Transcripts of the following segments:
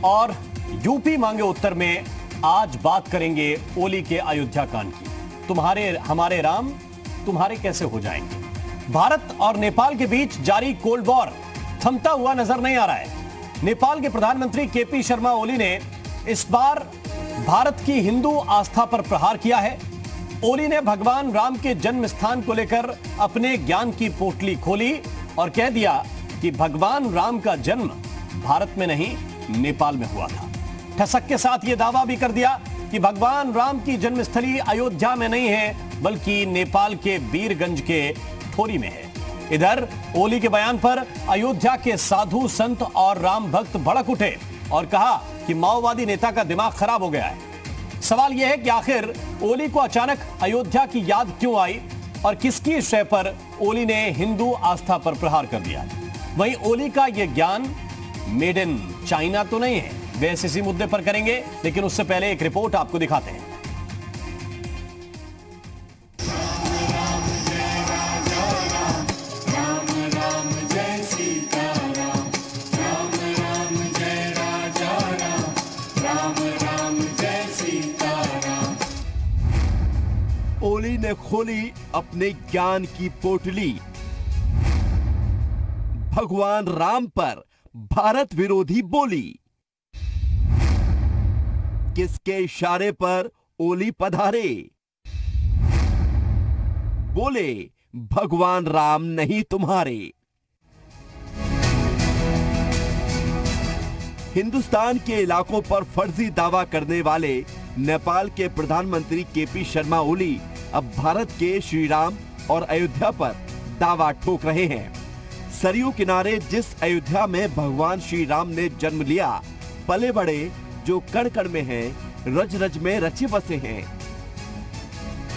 और यूपी मांगे उत्तर में आज बात करेंगे ओली के अयोध्या कांड की। तुम्हारे हमारे राम तुम्हारे कैसे हो जाएंगे। भारत और नेपाल के बीच जारी कोल्ड वॉर थमता हुआ नजर नहीं आ रहा है। नेपाल के प्रधानमंत्री केपी शर्मा ओली ने इस बार भारत की हिंदू आस्था पर प्रहार किया है। ओली ने भगवान राम के जन्म स्थान को लेकर अपने ज्ञान की पोटली खोली और कह दिया कि भगवान राम का जन्म भारत में नहीं नेपाल में हुआ था। ठसक के साथ यह दावा भी कर दिया कि भगवान राम की जन्मस्थली अयोध्या में नहीं है बल्कि नेपाल के वीरगंज के ठोरी में है। इधर ओली के बयान पर अयोध्या के साधु संत और राम भक्त भड़क उठे और कहा कि माओवादी नेता का दिमाग खराब हो गया है। सवाल यह है कि आखिर ओली को अचानक अयोध्या की याद क्यों आई और किसकी शय पर ओली ने हिंदू आस्था पर प्रहार कर दिया। वहीं ओली का यह ज्ञान मेड इन चाइना तो नहीं है। बहस इसी मुद्दे पर करेंगे, लेकिन उससे पहले एक रिपोर्ट आपको दिखाते हैं। ओली ने खोली अपने ज्ञान की पोटली। भगवान राम पर भारत विरोधी बोली। किसके इशारे पर ओली पधारे? बोले भगवान राम नहीं तुम्हारे। हिंदुस्तान के इलाकों पर फर्जी दावा करने वाले नेपाल के प्रधानमंत्री केपी शर्मा ओली अब भारत के श्री राम और अयोध्या पर दावा ठोक रहे हैं। सरयू किनारे जिस अयोध्या में भगवान श्री राम ने जन्म लिया, पले बड़े, जो कण कण में हैं, रज रज में रचे बसे हैं,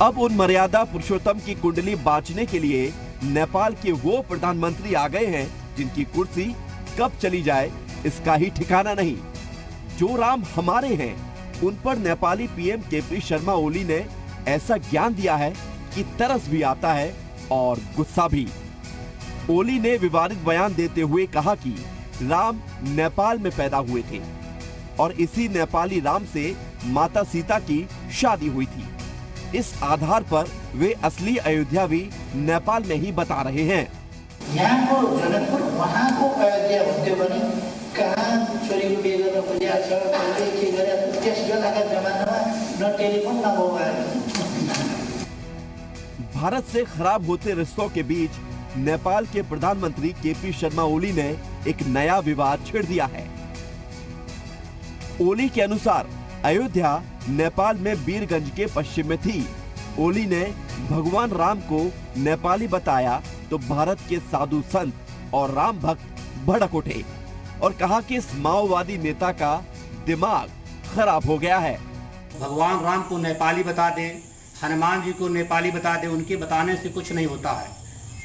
अब उन मर्यादा पुरुषोत्तम की कुंडली बांचने के लिए नेपाल के वो प्रधानमंत्री आ गए हैं जिनकी कुर्सी कब चली जाए इसका ही ठिकाना नहीं। जो राम हमारे हैं उन पर नेपाली पीएम केपी शर्मा ओली ने ऐसा ज्ञान दिया है कि तरस भी आता है और गुस्सा भी। ओली ने विवादित बयान देते हुए कहा कि राम नेपाल में पैदा हुए थे और इसी नेपाली राम से माता सीता की शादी हुई थी। इस आधार पर वे असली अयोध्या भी नेपाल में ही बता रहे हैं। यहाँ को जनकपुर वहाँ को अयोध्या भन्थ्यो भने कहाँ छोरीको बिहे गर्न खोजिया छ, कसले के गरे, त्यस बेलाका जमानामा न टेलिफोन न मोबाइल। भारत से खराब होते रिश्तों के बीच नेपाल के प्रधानमंत्री केपी शर्मा ओली ने एक नया विवाद छेड़ दिया है। ओली के अनुसार अयोध्या नेपाल में वीरगंज के पश्चिम में थी। ओली ने भगवान राम को नेपाली बताया तो भारत के साधु संत और राम भक्त भड़क उठे और कहा कि इस माओवादी नेता का दिमाग खराब हो गया है। भगवान राम को नेपाली बता दे, हनुमान जी को नेपाली बता दे, उनके बताने से कुछ नहीं होता है।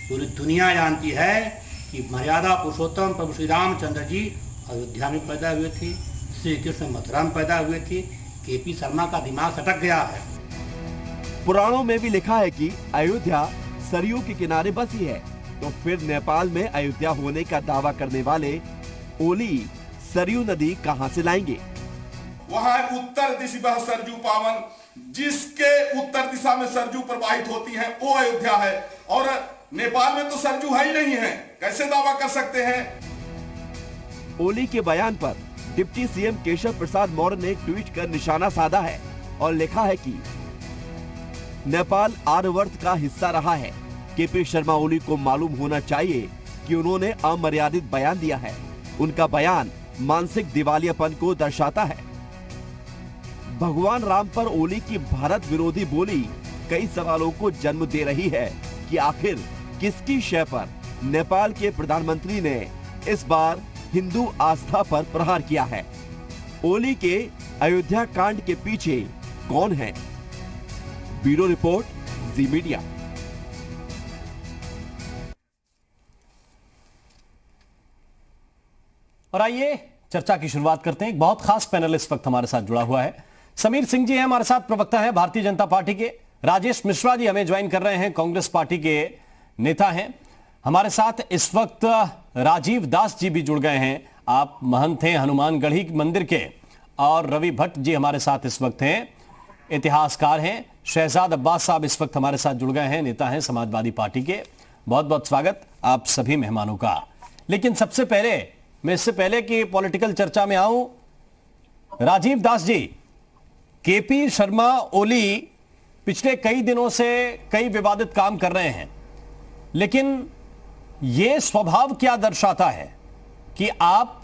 पूरी दुनिया जानती है कि मर्यादा पुरुषोत्तम प्रभु श्री रामचंद्र जी अयोध्या में पैदा हुए थे, श्री कृष्ण मथुरा में पैदा हुए थे। केपी शर्मा का दिमाग सटक गया है। पुराणों में भी लिखा है कि अयोध्या सरयू के किनारे बसी है, तो फिर नेपाल में अयोध्या होने का दावा करने वाले ओली सरयू नदी कहां से लाएंगे? वहां उत्तर दिशा बह सरजू पावन, जिसके उत्तर दिशा में सरजू प्रवाहित होती है वो अयोध्या है, और नेपाल में तो सरजू है ही नहीं है, कैसे दावा कर सकते हैं? ओली के बयान पर डिप्टी सीएम केशव प्रसाद मौर्य ने ट्वीट कर निशाना साधा है और लिखा है कि नेपाल आर्यवर्त का हिस्सा रहा है। केपी शर्मा ओली को मालूम होना चाहिए कि उन्होंने अमर्यादित बयान दिया है। उनका बयान मानसिक दिवालियापन को दर्शाता है। भगवान राम पर ओली की भारत विरोधी बोली कई सवालों को जन्म दे रही है कि आखिर किसकी शय पर नेपाल के प्रधानमंत्री ने इस बार हिंदू आस्था पर प्रहार किया है। ओली के अयोध्या कांड के पीछे कौन है? ब्यूरो रिपोर्ट, जी मीडिया। और आइए चर्चा की शुरुआत करते हैं। एक बहुत खास पैनल इस वक्त हमारे साथ जुड़ा हुआ है। समीर सिंह जी हैं हमारे साथ, प्रवक्ता है भारतीय जनता पार्टी के। राजेश मिश्रा जी हमें ज्वाइन कर रहे हैं, कांग्रेस पार्टी के नेता हैं। हमारे साथ इस वक्त राजीव दास जी भी जुड़ गए हैं, आप महंत हैं हनुमानगढ़ी मंदिर के, और रवि भट्ट जी हमारे साथ इस वक्त हैं, इतिहासकार हैं। शहजाद अब्बास साहब इस वक्त हमारे साथ जुड़ गए हैं, नेता हैं समाजवादी पार्टी के। बहुत बहुत स्वागत आप सभी मेहमानों का। लेकिन सबसे पहले मैं, इससे पहले कि पॉलिटिकल चर्चा में आऊं, राजीव दास जी, केपी शर्मा ओली पिछले कई दिनों से कई विवादित काम कर रहे हैं, लेकिन यह स्वभाव क्या दर्शाता है कि आप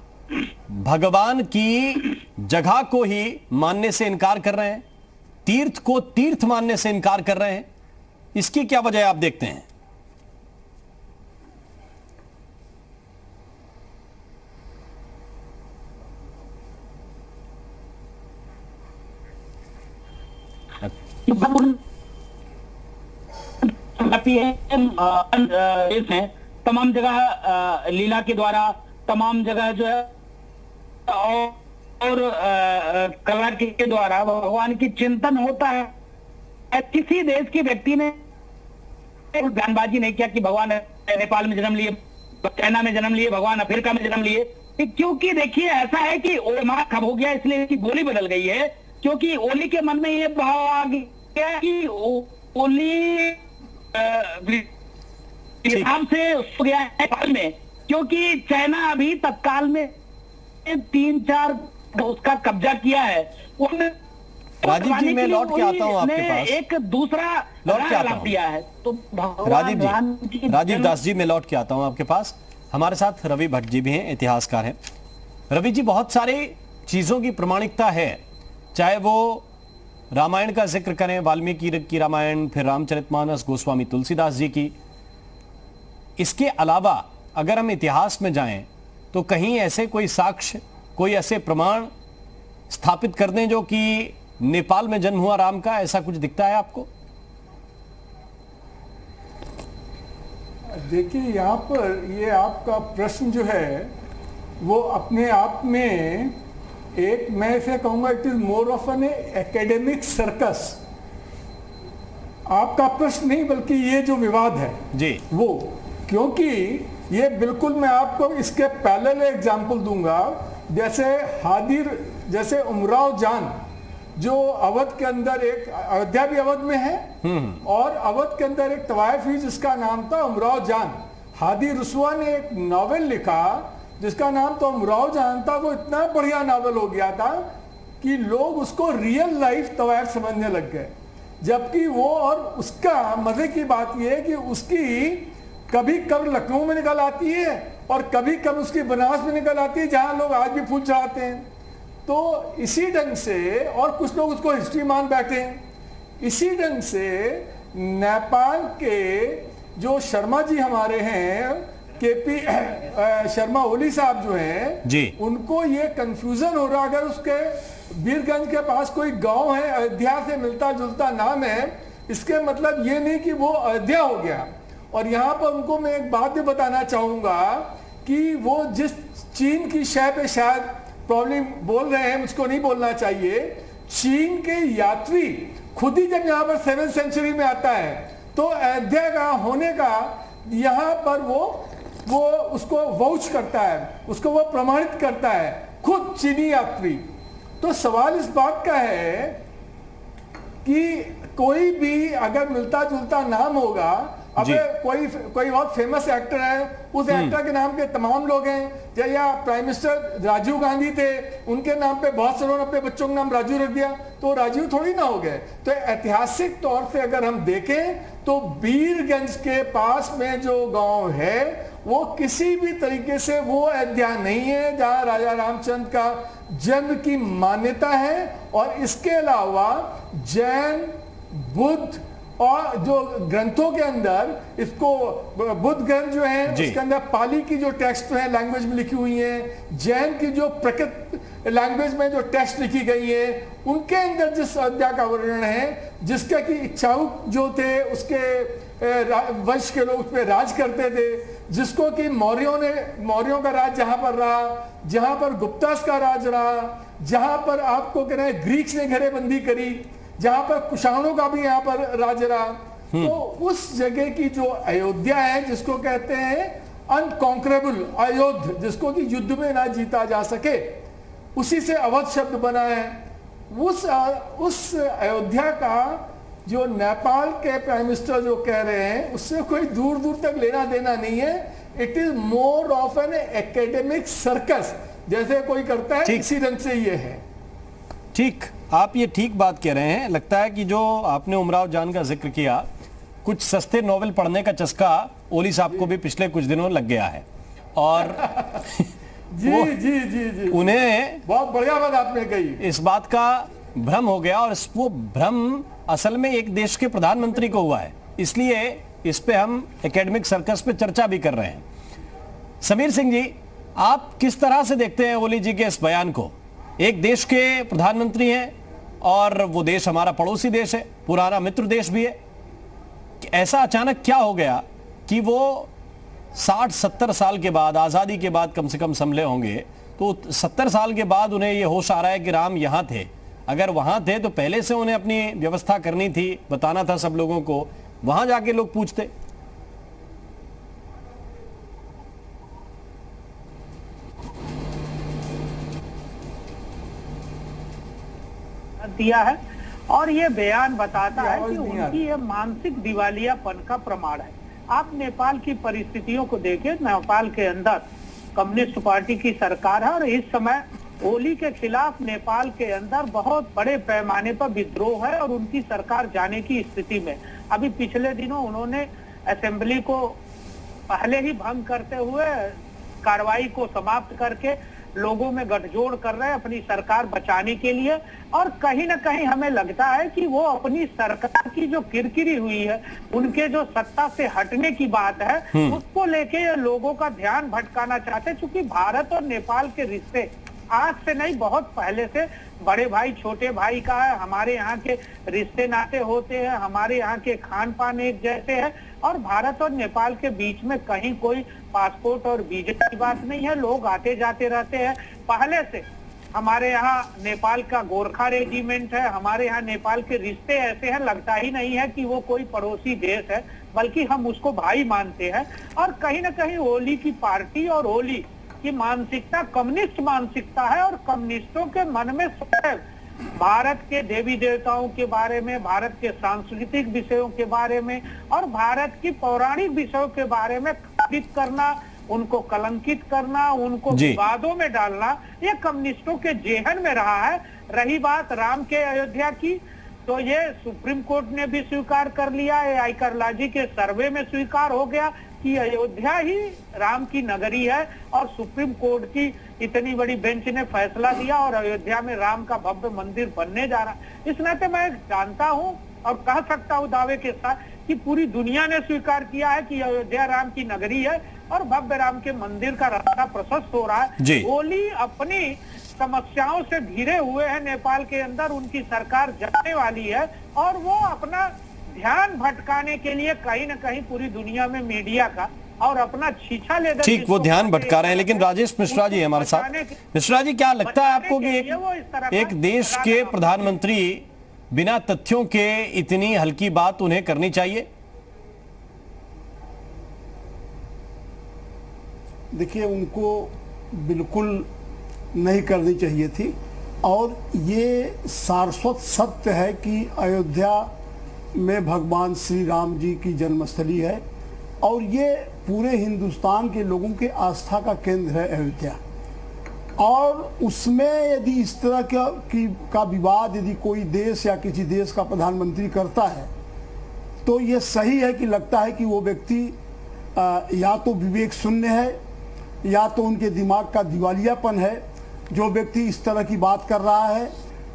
भगवान की जगह को ही मानने से इनकार कर रहे हैं, तीर्थ को तीर्थ मानने से इनकार कर रहे हैं? इसकी क्या वजह आप देखते हैं? तमाम जगह लीला के द्वारा, तमाम जगह जो है और कला के द्वारा भगवान की चिंतन होता है। किसी देश के व्यक्ति ने बयानबाजी नहीं किया कि भगवान नेपाल में जन्म लिए, चाइना में जन्म लिए, भगवान अफ्रीका में जन्म लिए, क्योंकि देखिए ऐसा है कि दिमाग खब हो गया, इसलिए इसकी बोली बदल गई है। क्योंकि ओली के मन में ये भाव आ गया कि ओली नाम से हो गया नेपाल में, क्योंकि चाइना अभी तत्काल में 3-4 उसका कब्जा किया है। राजीव जी मैं लौट के आता हूं आपके पास, एक दूसरा लौट के आता हूं दिया है। तो राजीव जी, राजीव दास जी मैं लौट के आता हूं आपके पास। हमारे साथ रवि भट्ट जी भी हैं, इतिहासकार हैं। रवि जी, बहुत सारी चीजों की प्रमाणिकता है, चाहे वो रामायण का जिक्र करें, वाल्मीकि की रामायण, फिर रामचरितमानस, गोस्वामी तुलसीदास जी की। इसके अलावा अगर हम इतिहास में जाएं तो कहीं ऐसे कोई साक्ष्य, कोई ऐसे प्रमाण स्थापित कर दें जो कि नेपाल में जन्म हुआ राम का, ऐसा कुछ दिखता है आपको? देखिए, यहाँ पर ये आपका प्रश्न जो है वो अपने आप में एक, मैं इसे कहूँगा it is more of an academic circus. आपका प्रश्न नहीं बल्कि ये जो विवाद है जी वो, क्योंकि ये बिल्कुल, मैं आपको इसके पैरेलल एग्जांपल दूंगा। जैसे उमराव जान जो अवध के अंदर एक, अयोध्या भी अवध में है और अवध के अंदर एक तवायफ हुई जिसका नाम था उमराव जान। हादी रुसवा ने एक नॉवेल लिखा जिसका नाम तो उमराव जान था। वो इतना बढ़िया नॉवेल हो गया था कि लोग उसको रियल लाइफ तवायफ समझने लग गए, जबकि वो, और उसका मजे की बात यह है कि उसकी कभी कब लखनऊ में निकल आती है और कभी कब उसकी बनारस में निकल आती है, जहां लोग आज भी फूल चढ़ाते हैं। तो इसी ढंग से, और कुछ लोग उसको हिस्ट्री मान बैठे हैं, इसी ढंग से नेपाल के जो शर्मा जी हमारे हैं, केपी शर्मा ओली साहब जो हैं जी, उनको ये कंफ्यूजन हो रहा। अगर उसके वीरगंज के पास कोई गांव है, अयोध्या से मिलता जुलता नाम है, इसके मतलब ये नहीं कि वो अयोध्या हो गया। और यहाँ पर उनको मैं एक बात भी बताना चाहूँगा कि वो जिस चीन की शय पे शायद प्रॉब्लम बोल रहे हैं, मुझको नहीं बोलना चाहिए। चीन के यात्री खुद ही जब यहाँ पर 7th सेंचुरी में आता है तो अयोध्या का होने का यहाँ पर वो उसको वाउच करता है, उसको वो प्रमाणित करता है, खुद चीनी यात्री। तो सवाल इस बात का है कि कोई भी अगर मिलता जुलता नाम होगा, अब कोई बहुत फेमस एक्टर है, उस एक्टर के नाम के तमाम लोग हैं, या प्राइम मिनिस्टर राजीव गांधी थे, उनके नाम पे बहुत से लोगों ने अपने बच्चों का नाम राजू रख दिया, तो राजीव थोड़ी ना हो गए। तो ऐतिहासिक तौर से अगर हम देखें तो वीरगंज के पास में जो गांव है वो किसी भी तरीके से वो अयोध्या नहीं है जहां राजा रामचंद्र का जन्म की मान्यता है। और इसके अलावा जैन, बुद्ध और जो ग्रंथों के अंदर, इसको बुद्ध ग्रंथ जो है उसके अंदर पाली की जो टेक्स्ट है लैंग्वेज में लिखी हुई है, जैन की जो प्रकृत लैंग्वेज में जो टेक्स्ट लिखी गई है, उनके अंदर जिस अयोध्या का वर्णन है, जिसका कि इच्छाऊ जो थे उसके वंश के लोग उस पर राज करते थे, जिसको कि मौर्यों का राज जहां पर रहा, जहां पर गुप्तास का राज रहा, जहां पर आपको कह रहे हैं ग्रीक्स ने घेरेबंदी करी, जहां पर कुषाणों का भी यहाँ पर राज रहा। तो उस जगह की जो अयोध्या है जिसको कहते हैं अनकॉन्करेबल, अयोध्य, जिसको कि युद्ध में ना जीता जा सके, उसी से अवध शब्द बना है। उस अयोध्या का जो नेपाल के प्राइम मिनिस्टर जो कह रहे हैं, उससे कोई दूर दूर तक लेना देना नहीं है। It is more of an academic circus, जैसे कोई करता है, इसी ढंग से ये है। ठीक, आप ये ठीक बात कह रहे हैं। लगता है कि जो आपने उमराव जान का जिक्र किया, कुछ सस्ते नॉवेल पढ़ने का चस्का ओली साहब को भी पिछले कुछ दिनों लग गया है, और जी उन्हें बहुत बढ़िया बात आपने कही। इस बात का भ्रम हो गया, और वो भ्रम असल में एक देश के प्रधानमंत्री को हुआ है, इसलिए इस पे हम एकेडमिक सर्कस पे चर्चा भी कर रहे हैं। समीर सिंह जी, आप किस तरह से देखते हैं ओली जी के इस बयान को? एक देश के प्रधानमंत्री हैं और वो देश हमारा पड़ोसी देश है, पुराना मित्र देश भी है। ऐसा अचानक क्या हो गया कि वो 60-70 साल के बाद, आजादी के बाद कम से कम संभले होंगे, तो 70 साल के बाद उन्हें ये होश आ रहा है कि राम यहां थे। अगर वहां थे तो पहले से उन्हें अपनी व्यवस्था करनी थी, बताना था सब लोगों को, वहां जाके लोग पूछते। दिया है, और ये बयान बताता है कि उनकी ये मानसिक दिवालियापन का प्रमाण है। आप नेपाल की परिस्थितियों को देखें, नेपाल के अंदर कम्युनिस्ट पार्टी की सरकार है, और इस समय ओली के खिलाफ नेपाल के अंदर बहुत बड़े पैमाने पर विद्रोह है, और उनकी सरकार जाने की स्थिति में। अभी पिछले दिनों उन्होंने असेंबली को पहले ही भंग करते हुए कार्रवाई को समाप्त करके लोगों में गठजोड़ कर रहे हैं अपनी सरकार बचाने के लिए, और कहीं ना कहीं हमें लगता है कि वो अपनी सरकार की जो किरकिरी हुई है, उनके जो सत्ता से हटने की बात है, उसको लेके लोगों का ध्यान भटकाना चाहते हैं। क्योंकि भारत और नेपाल के रिश्ते आज से नहीं, बहुत पहले से बड़े भाई छोटे भाई का है। हमारे यहाँ के रिश्ते नाते होते हैं, हमारे यहाँ के खान पान एक जैसे है, और भारत और नेपाल के बीच में कहीं कोई पासपोर्ट और वीजा की बात नहीं है। लोग आते जाते रहते हैं पहले से। हमारे यहाँ नेपाल का गोरखा रेजिमेंट है, हमारे यहाँ नेपाल के रिश्ते ऐसे हैं, लगता ही नहीं है कि वो कोई पड़ोसी देश है, बल्कि हम उसको भाई मानते हैं। और कहीं ना कहीं ओली की पार्टी और ओली की मानसिकता कम्युनिस्ट मानसिकता है, और कम्युनिस्टों के मन में सदैव भारत के देवी देवताओं के बारे में, भारत के सांस्कृतिक विषयों के बारे में, और भारत की पौराणिक विषयों के बारे में खंडित करना, उनको कलंकित करना, उनको विवादों में डालना, ये कम्युनिस्टों के जेहन में रहा है। रही बात राम के अयोध्या की, तो ये सुप्रीम कोर्ट ने भी स्वीकार कर लिया, आयकर लाजी के सर्वे में स्वीकार हो गया कि अयोध्या ही राम की नगरी है, और सुप्रीम कोर्ट की इतनी बड़ी बेंच ने फैसला दिया, और अयोध्या में राम का भव्य मंदिर बनने जा रहा है। इस नाते मैं जानता हूं और कह सकता हूं दावे के साथ कि पूरी दुनिया ने स्वीकार किया है कि अयोध्या राम की नगरी है, और भव्य राम के मंदिर का रास्ता प्रशस्त हो रहा है। ओली अपनी समस्याओं से घिरे हुए हैं नेपाल के अंदर, उनकी सरकार जाने वाली है, और वो अपना ध्यान भटकाने के लिए कहीं ना कहीं पूरी दुनिया में मीडिया का और अपना छीछा ले, ठीक, वो ध्यान भटका रहे हैं। लेकिन राजेश मिश्रा जी हमारे साथ। मिश्रा जी, क्या लगता है आपको कि एक देश के प्रधानमंत्री बिना तथ्यों के इतनी हल्की बात उन्हें करनी चाहिए? देखिए, उनको बिल्कुल नहीं करनी चाहिए थी, और ये शाश्वत सत्य है कि अयोध्या में भगवान श्री राम जी की जन्मस्थली है, और ये पूरे हिंदुस्तान के लोगों के आस्था का केंद्र है अयोध्या। और उसमें यदि इस तरह का विवाद यदि कोई देश या किसी देश का प्रधानमंत्री करता है, तो ये सही है कि लगता है कि वो व्यक्ति या तो विवेक शून्य है, या तो उनके दिमाग का दिवालियापन है। जो व्यक्ति इस तरह की बात कर रहा है,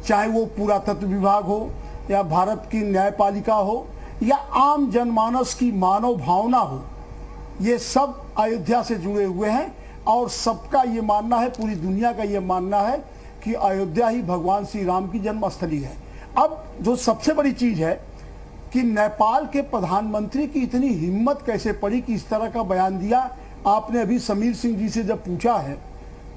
चाहे वो पुरातत्व विभाग हो, या भारत की न्यायपालिका हो, या आम जनमानस की मानव भावना हो, ये सब अयोध्या से जुड़े हुए हैं, और सबका ये मानना है, पूरी दुनिया का ये मानना है कि अयोध्या ही भगवान श्री राम की जन्मस्थली है। अब जो सबसे बड़ी चीज़ है कि नेपाल के प्रधानमंत्री की इतनी हिम्मत कैसे पड़ी कि इस तरह का बयान दिया। आपने अभी समीर सिंह जी से जब पूछा है,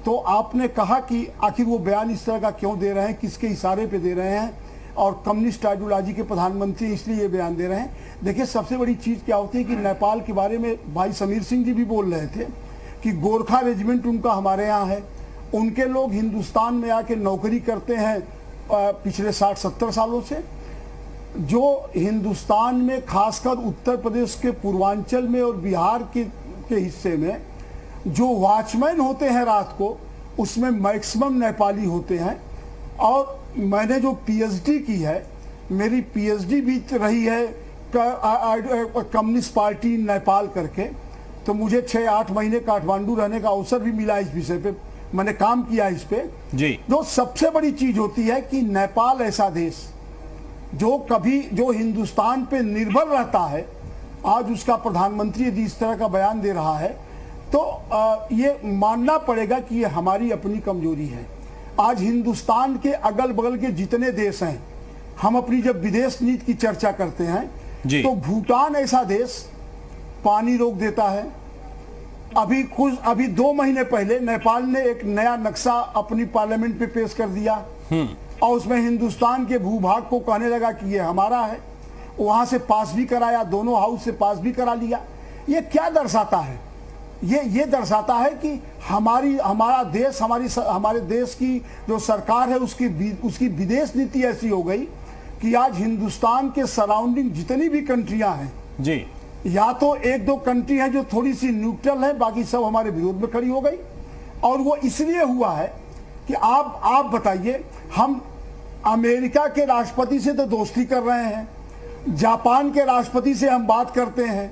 तो आपने कहा कि आखिर वो बयान इस तरह का क्यों दे रहे हैं, किसके इशारे पे दे रहे हैं। और कम्युनिस्ट आइडियोलॉजी के प्रधानमंत्री, इसलिए ये बयान दे रहे हैं। देखिए, सबसे बड़ी चीज़ क्या होती है कि नेपाल के बारे में भाई समीर सिंह जी भी बोल रहे थे कि गोरखा रेजिमेंट उनका हमारे यहाँ है, उनके लोग हिंदुस्तान में आके नौकरी करते हैं पिछले 60-70 सालों से। जो हिंदुस्तान में खासकर उत्तर प्रदेश के पूर्वांचल में और बिहार के हिस्से में जो वॉचमैन होते हैं रात को, उसमें मैक्सिमम नेपाली होते हैं। और मैंने जो पीएचडी की है, मेरी पीएचडी भी रही है कम्युनिस्ट पार्टी नेपाल करके, तो मुझे 6-8 महीने काठमांडू रहने का अवसर भी मिला। इस विषय पे मैंने काम किया इस पे जी। जो सबसे बड़ी चीज होती है कि नेपाल ऐसा देश जो हिंदुस्तान पे निर्भर रहता है, आज उसका प्रधानमंत्री यदि इस तरह का बयान दे रहा है तो ये मानना पड़ेगा कि ये हमारी अपनी कमजोरी है। आज हिंदुस्तान के अगल बगल के जितने देश हैं, हम अपनी जब विदेश नीति की चर्चा करते हैं तो भूटान ऐसा देश पानी रोक देता है। अभी 2 महीने पहले नेपाल ने एक नया नक्शा अपनी पार्लियामेंट पे पेश कर दिया और उसमें हिंदुस्तान के भूभाग को कहने लगा कि ये हमारा है। वहां से पास भी कराया, दोनों हाउस से पास भी करा लिया। ये क्या दर्शाता है? ये दर्शाता है कि हमारा देश, हमारे देश की जो सरकार है उसकी विदेश नीति ऐसी हो गई कि आज हिंदुस्तान के सराउंडिंग जितनी भी कंट्रियां हैं जी, या तो 1-2 कंट्री है जो थोड़ी सी न्यूट्रल है, बाकी सब हमारे विरोध में खड़ी हो गई। और वो इसलिए हुआ है कि आप बताइए, हम अमेरिका के राष्ट्रपति से तो दोस्ती कर रहे हैं, जापान के राष्ट्रपति से हम बात करते हैं,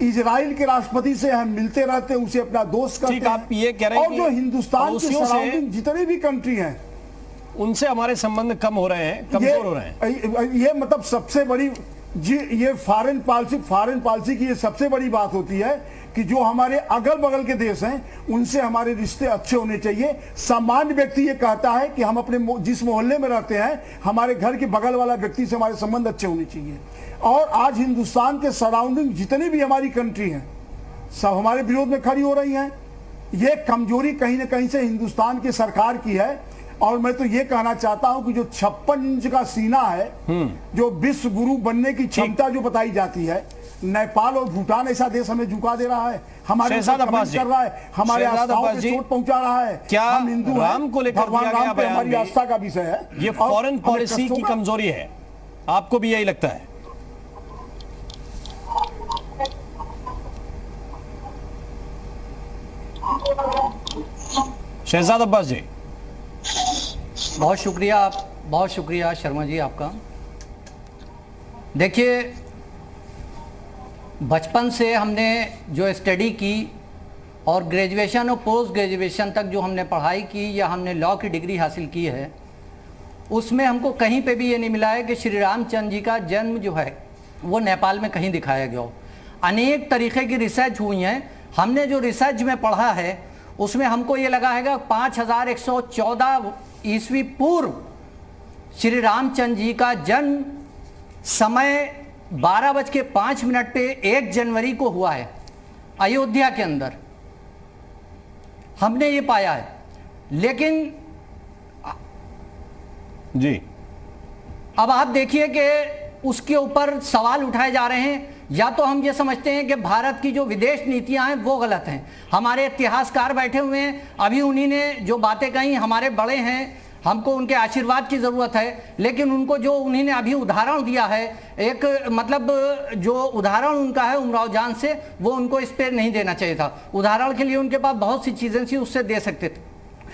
इजराइल के राष्ट्रपति से हम मिलते रहते हैं, उसे अपना दोस्त करते हैं। आप ये कह रहे हैं और जो हिंदुस्तान के सराउंडिंग जितनी भी कंट्री हैं उनसे हमारे संबंध कम हो रहे हैं, कमजोर हो रहे हैं। ये मतलब सबसे बड़ी जी, ये फॉरेन पॉलिसी की ये सबसे बड़ी बात होती है कि जो हमारे अगल बगल के देश हैं उनसे हमारे रिश्ते अच्छे होने चाहिए। सामान्य व्यक्ति ये कहता है कि हम अपने जिस मोहल्ले में रहते हैं, हमारे घर के बगल वाला व्यक्ति से हमारे संबंध अच्छे होने चाहिए। और आज हिंदुस्तान के सराउंडिंग जितनी भी हमारी कंट्री हैं, सब हमारे विरोध में खड़ी हो रही हैं। ये कमजोरी कहीं ना कहीं से हिंदुस्तान की सरकार की है। और मैं तो ये कहना चाहता हूं कि जो 56 इंच का सीना है, जो विश्व गुरु बनने की क्षमता जो बताई जाती है, नेपाल और भूटान ऐसा देश हमें झुका दे रहा है, हमारे कर रहा है, हमारे आस्थाओं पे चोट पहुंचा रहा है। क्या हम हिंदू राम को लेकर भगवान राम पे हमारी आस्था का विषय है। ये फॉरेन पॉलिसी की कमजोरी है, आपको भी यही लगता है? शहजाद अब्बास जी, बहुत शुक्रिया शर्मा जी आपका। देखिए, बचपन से हमने जो स्टडी की और ग्रेजुएशन और पोस्ट ग्रेजुएशन तक जो हमने पढ़ाई की या हमने लॉ की डिग्री हासिल की है, उसमें हमको कहीं पे भी ये नहीं मिला है कि श्री रामचंद्र जी का जन्म जो है वो नेपाल में कहीं दिखाया गया हो। अनेक तरीके की रिसर्च हुई हैं। हमने जो रिसर्च में पढ़ा है उसमें हमको ये लगा है 5114 ईस्वी पूर्व श्री रामचंद्र जी का जन्म समय 12:05 पे 1 जनवरी को हुआ है, अयोध्या के अंदर हमने ये पाया है। लेकिन जी, अब आप देखिए कि उसके ऊपर सवाल उठाए जा रहे हैं। या तो हम ये समझते हैं कि भारत की जो विदेश नीतियां हैं वो गलत हैं। हमारे इतिहासकार बैठे हुए हैं, अभी उन्हीं ने जो बातें कही, हमारे बड़े हैं, हमको उनके आशीर्वाद की ज़रूरत है। लेकिन उनको जो उन्हीं ने अभी उदाहरण दिया है, एक मतलब जो उदाहरण उनका है उमराव जान से, वो उनको इस पर नहीं देना चाहिए था। उदाहरण के लिए उनके पास बहुत सी चीज़ें थी, उससे दे सकते थे।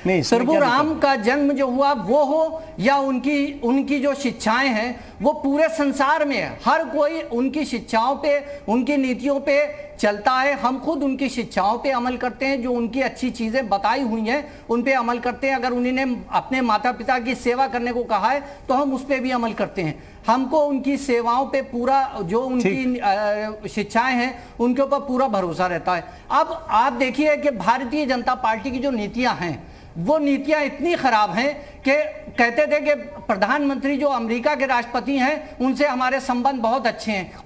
प्रभु राम का जन्म जो हुआ वो हो या उनकी जो शिक्षाएं हैं वो पूरे संसार में हर कोई उनकी शिक्षाओं पे, उनकी नीतियों पे चलता है। हम खुद उनकी शिक्षाओं पे अमल करते हैं, जो उनकी अच्छी चीज़ें बताई हुई हैं उन पे अमल करते हैं। अगर उन्होंने अपने माता पिता की सेवा करने को कहा है तो हम उस पर भी अमल करते हैं। हमको उनकी सेवाओं पे पूरा, जो उनकी शिक्षाएं हैं उनके ऊपर पूरा भरोसा रहता है। अब आप देखिए कि भारतीय जनता पार्टी की जो नीतियाँ हैं वो नीतियां इतनी खराब हैं कि कहते थे कि प्रधानमंत्री जो अमेरिका के राष्ट्रपति हैं उनसे हमारे संबंध बहुत अच्छे हैं।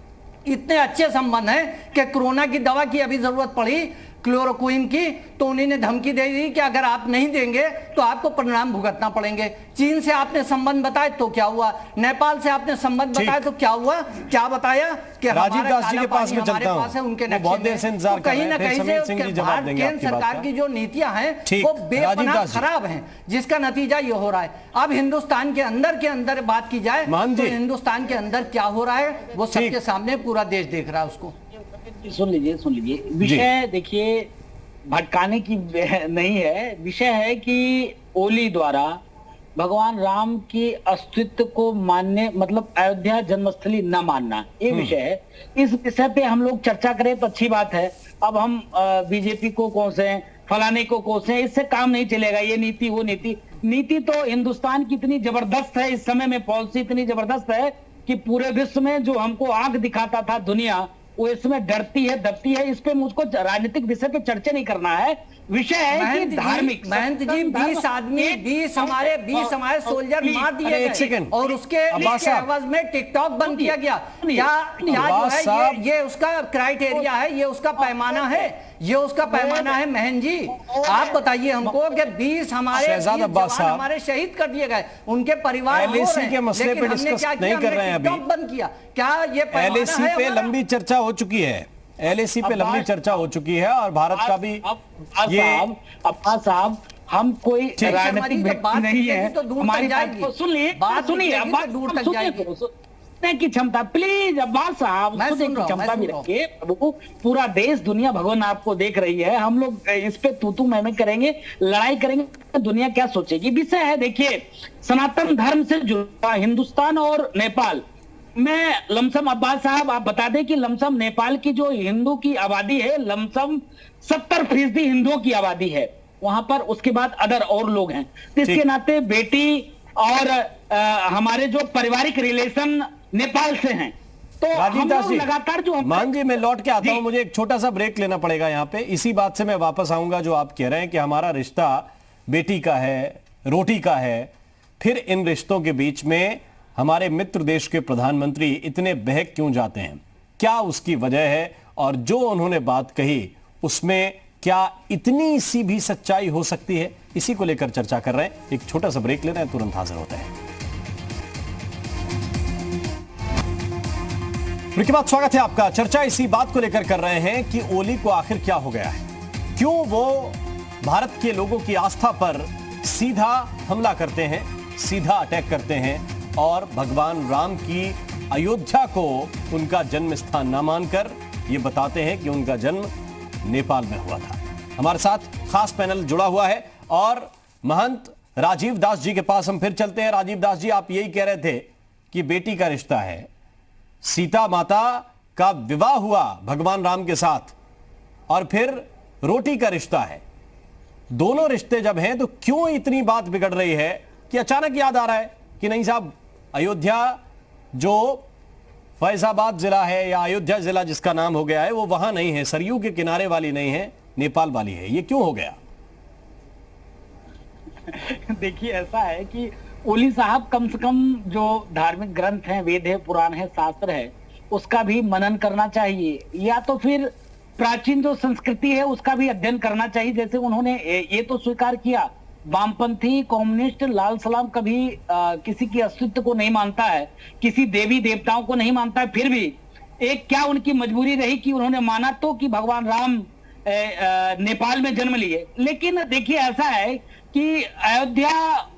इतने अच्छे संबंध हैं कि कोरोना की दवा की अभी जरूरत पड़ी क्लोरोक्विन की, तो उन्होंने धमकी दे दी कि अगर आप नहीं देंगे तो आपको परिणाम भुगतना पड़ेंगे। चीन से आपने संबंध बताए तो क्या हुआ, नेपाल से आपने संबंध बताया तो क्या हुआ, क्या बताया कि राजीव दास जी के पास में चलता हूं, है उनके वो बहुत देर से इंतजार कर रहे हैं, कहीं समीर सिंह जी जवाब देंगे आपकी बात सरकार का। की जो नीतियां हैं ठीक, वो राजीव बेपनाह दास जी। खराब हैं, जिसका नतीजा ये हो रहा है। अब हिंदुस्तान के अंदर बात की जाए तो हिंदुस्तान के अंदर क्या हो रहा है वो सबके सामने पूरा देश देख रहा है उसको। सुन लीजिए विषय देखिए भटकाने की नहीं है, विषय है कि ओली द्वारा भगवान राम के अस्तित्व को मानने, मतलब अयोध्या जन्मस्थली न मानना, ये विषय है। इस विषय पे हम लोग चर्चा करें तो अच्छी बात है। अब हम बीजेपी को कोसें, फलाने को कोसें, इससे काम नहीं चलेगा। ये नीति वो नीति तो हिंदुस्तान की इतनी जबरदस्त है, इस समय में पॉलिसी इतनी जबरदस्त है कि पूरे विश्व में जो हमको आंख दिखाता था दुनिया, वो इसमें डरती है, दबती है। इस पे मुझको राजनीतिक विषय पे चर्चा नहीं करना है। विषय है कि धार्मिक महंत जी 20 आदमी 20 हमारे सोल्जर मार दिए गए और उसके एवज में टिकटॉक बंद किया गया। क्या जो है ये उसका क्राइटेरिया है, ये उसका पैमाना है, ये उसका पैमाना है। महन जी आप बताइए हमको कि 20 हमारे शहीद कर दिए गए, उनके परिवार LAC के मसले पे डिस्कस नहीं कर रहे हैं अभी, बंद किया। क्या ये LAC पे लंबी चर्चा हो चुकी है, LAC पे लंबी चर्चा हो चुकी है और भारत का भी ये अब्बास साहब, हम कोई राजनीतिक व्यक्ति नहीं है, हमारी बात को सुनिए, दूर तक जाएगी सुनने की क्षमता, प्लीज अब्बास साहब सुनने की क्षमता भी रखिए। पूरा देश दुनिया भगवान आपको देख रही है, हम लोग इस पे तू मैं करेंगे, लड़ाई करेंगे, दुनिया क्या सोचेगी। विषय है देखिए सनातन धर्म से जुड़ा हिंदुस्तान और नेपाल मैं लमसम, अब्बास साहब आप बता दें कि लमसम नेपाल की जो हिंदू की आबादी है लमसम 70% हिंदुओं की आबादी है वहां पर, उसके बाद अदर और लोग हैं। तो इसके नाते बेटी और हमारे जो पारिवारिक रिलेशन नेपाल से हैं, तो हम लोग लगातार जो मान जी मैं लौट के आता हूं, मुझे एक छोटा सा ब्रेक लेना पड़ेगा यहाँ पे। इसी बात से मैं वापस आऊंगा जो आप कह रहे हैं कि हमारा रिश्ता बेटी का है, रोटी का है, फिर इन रिश्तों के बीच में हमारे मित्र देश के प्रधानमंत्री इतने बहक क्यों जाते हैं, क्या उसकी वजह है, और जो उन्होंने बात कही उसमें क्या इतनी सी भी सच्चाई हो सकती है, इसी को लेकर चर्चा कर रहे हैं। एक छोटा सा ब्रेक ले रहे हैं, तुरंत हाजिर होते हैं। ब्रेक के बाद स्वागत है आपका। चर्चा इसी बात को लेकर कर रहे हैं कि ओली को आखिर क्या हो गया है, क्यों वो भारत के लोगों की आस्था पर सीधा हमला करते हैं, सीधा अटैक करते हैं और भगवान राम की अयोध्या को उनका जन्म स्थान न मानकर ये बताते हैं कि उनका जन्म नेपाल में हुआ था। हमारे साथ खास पैनल जुड़ा हुआ है और महंत राजीव दास जी के पास हम फिर चलते हैं। राजीव दास जी, आप यही कह रहे थे कि बेटी का रिश्ता है, सीता माता का विवाह हुआ भगवान राम के साथ और फिर रोटी का रिश्ता है। दोनों रिश्ते जब हैं तो क्यों इतनी बात बिगड़ रही है कि अचानक याद आ रहा है कि नहीं साहब, अयोध्या जो फैजाबाद जिला है या अयोध्या जिला जिसका नाम हो गया है वो वहां नहीं है, सरयू के किनारे वाली नहीं है, नेपाल वाली है। ये क्यों हो गया? देखिए ऐसा है कि ओली साहब कम से कम जो धार्मिक ग्रंथ हैं, वेद है, पुराण है, शास्त्र है, उसका भी मनन करना चाहिए, या तो फिर प्राचीन जो संस्कृति है उसका भी अध्ययन करना चाहिए। जैसे उन्होंने ये तो स्वीकार किया वामपंथी कम्युनिस्ट लाल सलाम कभी किसी की अस्तित्व को नहीं मानता है, किसी देवी देवताओं को नहीं मानता है, फिर भी एक क्या उनकी मजबूरी रही कि उन्होंने माना तो कि भगवान राम नेपाल में जन्म लिए। लेकिन देखिए ऐसा है कि अयोध्या